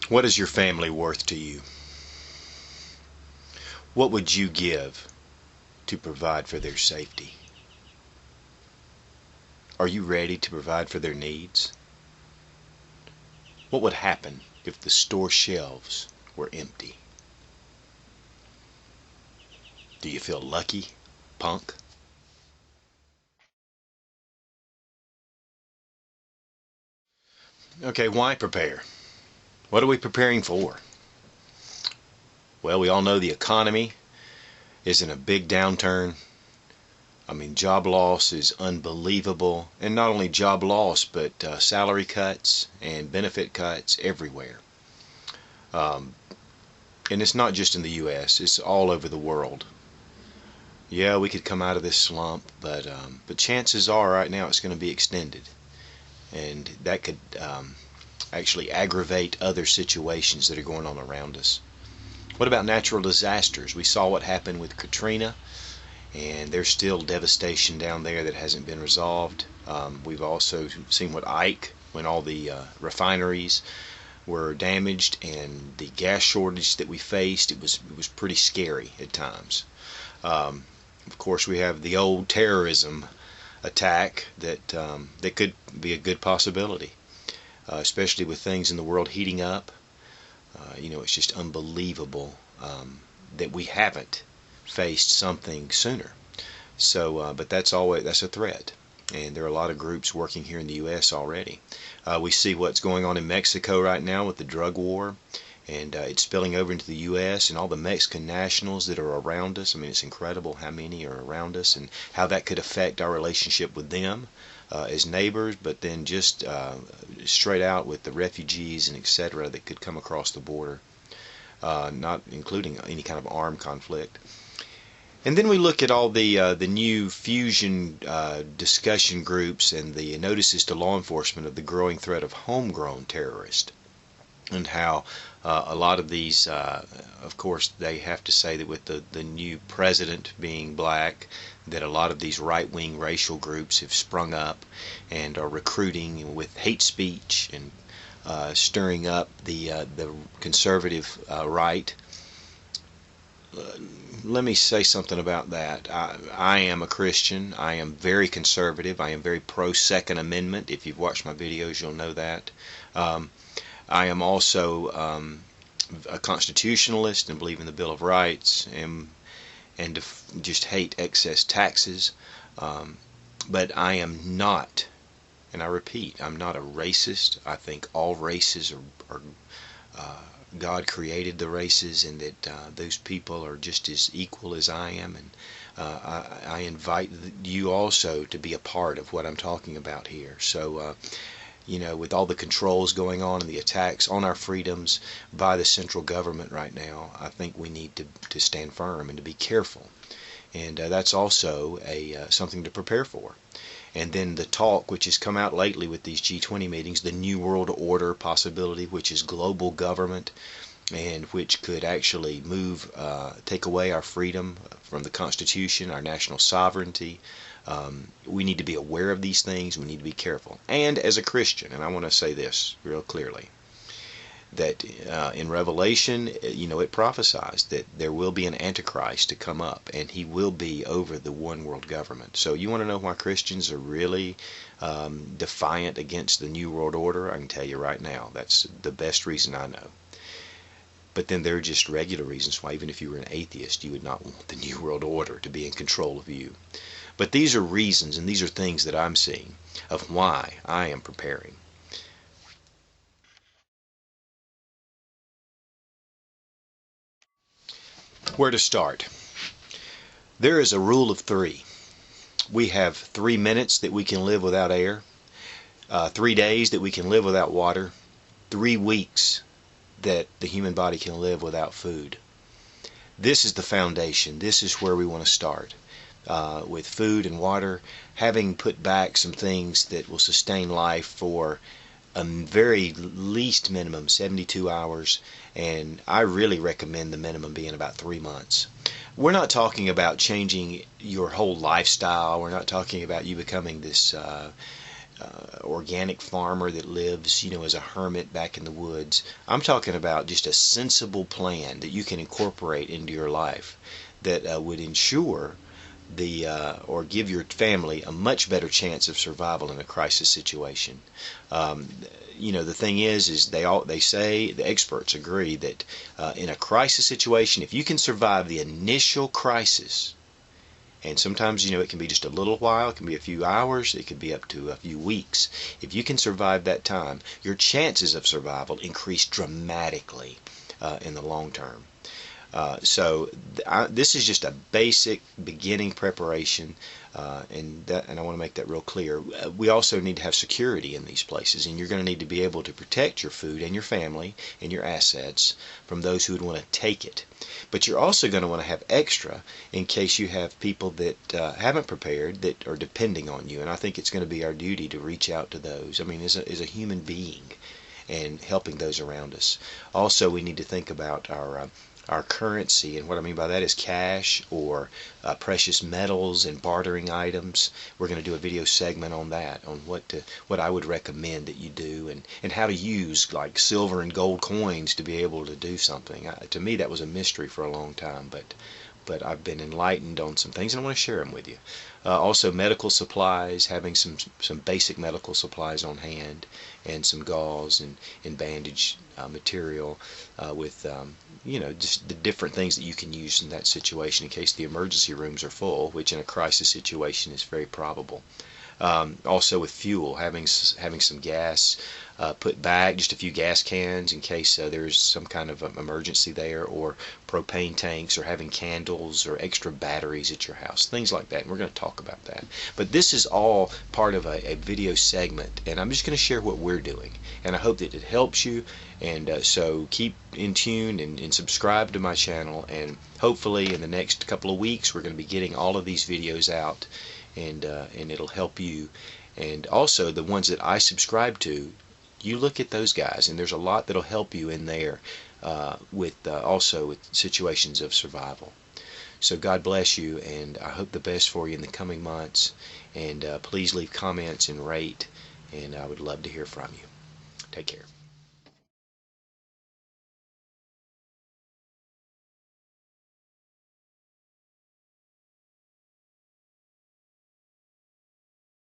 What is your family worth to you? What would you give to provide for their safety? Are you ready to provide for their needs? What would happen if the store shelves were empty? Do you feel lucky, punk? Okay, why prepare? What are we preparing for? Well, we all know the economy is in a big downturn. I mean, job loss is unbelievable. And not only job loss, but salary cuts and benefit cuts everywhere. And it's not just in the U.S., it's all over the world. Yeah, we could come out of this slump, but chances are right now it's going to be extended. And that could actually aggravate other situations that are going on around us. What about natural disasters? We saw what happened with Katrina, and there's still devastation down there that hasn't been resolved. We've also seen what Ike, when all the refineries were damaged and the gas shortage that we faced, it was pretty scary at times. Of course, we have the old terrorism attack that could be a good possibility, especially with things in the world heating up. It's just unbelievable that we haven't faced something sooner. So, but that's a threat, and there are a lot of groups working here in the U.S. already. We see what's going on in Mexico right now with the drug war, and it's spilling over into the U.S. and all the Mexican nationals that are around us. I mean, it's incredible how many are around us and how that could affect our relationship with them as neighbors, but then just straight out with the refugees and etc. that could come across the border, not including any kind of armed conflict. And then we look at all the new fusion discussion groups and the notices to law enforcement of the growing threat of homegrown terrorists, and how a lot of these, of course, they have to say that with the new president being black, that a lot of these right-wing racial groups have sprung up and are recruiting with hate speech and stirring up the conservative right. Let me say something about that. I am a Christian. I am very conservative. I am very pro-Second Amendment. If you've watched my videos, you'll know that. I am also a constitutionalist and believe in the Bill of Rights and just hate excess taxes. But I am not, and I repeat, I'm not a racist. I think all races are God created the races, and that those people are just as equal as I am. And I invite you also to be a part of what I'm talking about here. So, with all the controls going on and the attacks on our freedoms by the central government right now, I think we need to stand firm and to be careful. And that's also something to prepare for. And then the talk, which has come out lately with these G20 meetings, the New World Order possibility, which is global government, and which could actually take away our freedom from the Constitution, our national sovereignty. We need to be aware of these things. We need to be careful. And as a Christian, and I want to say this real clearly, that in Revelation, it prophesies that there will be an Antichrist to come up, and he will be over the one world government. So you want to know why Christians are really defiant against the New World Order? I can tell you right now, that's the best reason I know. But then there are just regular reasons why, even if you were an atheist, you would not want the New World Order to be in control of you. But these are reasons, and these are things that I'm seeing of why I am preparing. Where to start? There is a rule of 3. We have 3 minutes that we can live without air, 3 days that we can live without water, 3 weeks that the human body can live without food. This is the foundation. This is where we want to start. With food and water, having put back some things that will sustain life for a very least minimum 72 hours, and I really recommend the minimum being about 3 months. We're not talking about changing your whole lifestyle. We're not talking about you becoming this organic farmer that lives, as a hermit back in the woods. I'm talking about just a sensible plan that you can incorporate into your life that would ensure or give your family a much better chance of survival in a crisis situation. The thing is they say, the experts agree that in a crisis situation, if you can survive the initial crisis, and sometimes, it can be just a little while, it can be a few hours, it could be up to a few weeks. If you can survive that time, your chances of survival increase dramatically in the long term. This is just a basic beginning preparation, and I want to make that real clear. We also need to have security in these places, and you're going to need to be able to protect your food and your family and your assets from those who would want to take it. But you're also going to want to have extra in case you have people that haven't prepared, that are depending on you. And I think it's going to be our duty to reach out to those. I mean, as a human being, and helping those around us. Also, we need to think about our currency, and what I mean by that is cash or precious metals and bartering items. We're going to do a video segment on that, on what I would recommend that you do, and how to use like silver and gold coins to be able to do something. To me, that was a mystery for a long time, but I've been enlightened on some things, and I want to share them with you. Also, medical supplies, having some basic medical supplies on hand, and some gauze and bandage material with just the different things that you can use in that situation in case the emergency rooms are full, which in a crisis situation is very probable. Also with fuel, having some gas put back, just a few gas cans in case there's some kind of emergency there, or propane tanks, or having candles or extra batteries at your house, things like that. And we're going to talk about that. But this is all part of a video segment, and I'm just going to share what we're doing, and I hope that it helps you. And so keep in tune and subscribe to my channel, and hopefully in the next couple of weeks we're going to be getting all of these videos out, and it'll help you. And also the ones that I subscribe to, you look at those guys, and there's a lot that'll help you in there also with situations of survival. So God bless you, and I hope the best for you in the coming months. And please leave comments and rate, and I would love to hear from you. Take care.